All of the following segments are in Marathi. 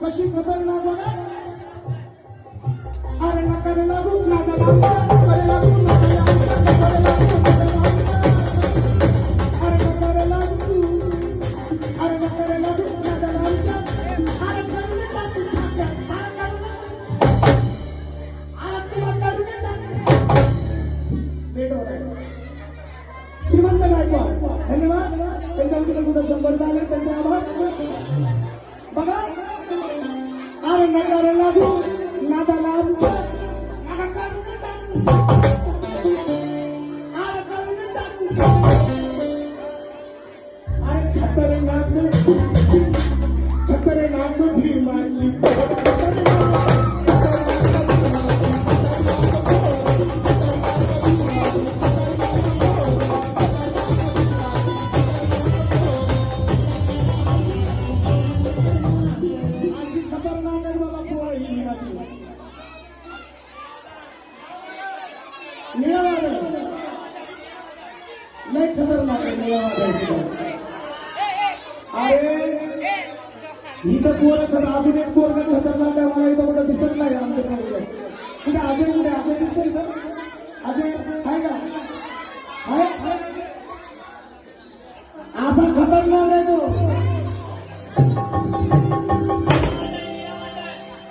कशी खतरनाक बघा. अरे नका लागू नादा अरे लागू श्रीमंत गायकवाड धन्यवाद. त्यांच्या वतीने सुद्धा 100 झाले. त्यांचे आभार. बघा अरे नगर लागू नादा लागू अरे खतरनाक भीमाची नाही खतरनाक अरे इथं पोर अजून एक पोरग खतरनाक आहे. मला इथं कुठं दिसत नाही आमच्या कुठे अजय कुठे अजय दिसत इथं अजय आहे का आहे असा खतरनाक आहे तो.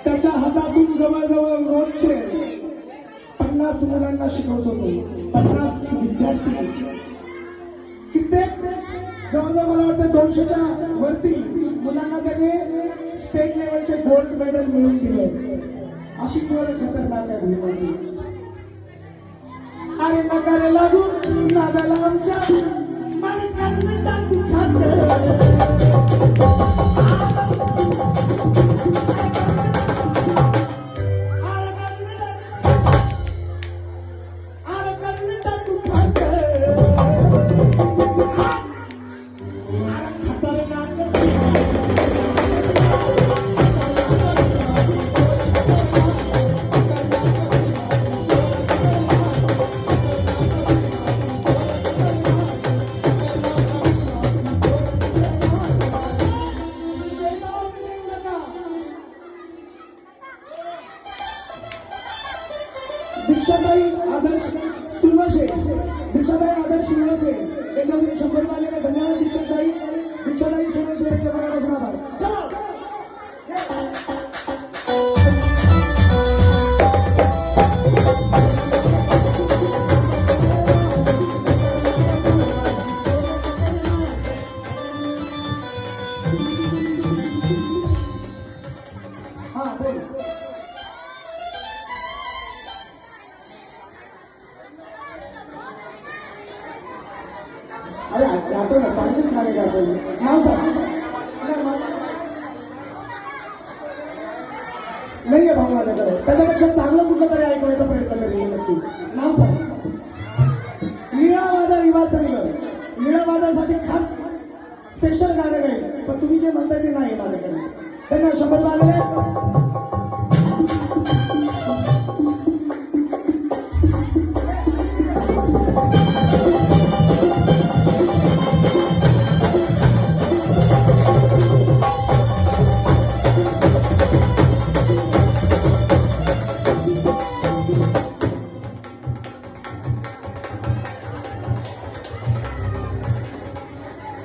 त्याच्या हातातून जवळजवळ रोजचे 50 मुलांना शिकवतो तो. 50 विद्यार्थी कित्येक जवळजवळ मला वाटतं 200च्या वरती मुलांना त्याने स्टेट लेवलचे गोल्ड मेडल मिळवून दिले. अशी पोरं खतरनाक आहे भीमाची. अरे नकारे लागू नादाला आमच्या दीक्षाताई आदर्श सुरवसे त्याच्यामध्ये 100 आलेले. धन्यवाद दीक्षाताई सुरवसे यांच्या मनापासून आभार. चला हा बोल. अरे आता ना चांगलीच गाणे गातो. नाव सांग. नाहीये भाऊ माझ्याकडे. त्याच्यापेक्षा चांगलं कुठलं तरी ऐकवायचा प्रयत्न करेल नक्की. नाव सांग. लीळावादळ युवा संघ. लीळावादळसाठी खास स्पेशल गाणे नाही पण तुम्ही जे म्हणताय ते नाही माझ्याकडे. धन्यवाद. 100 आलेले.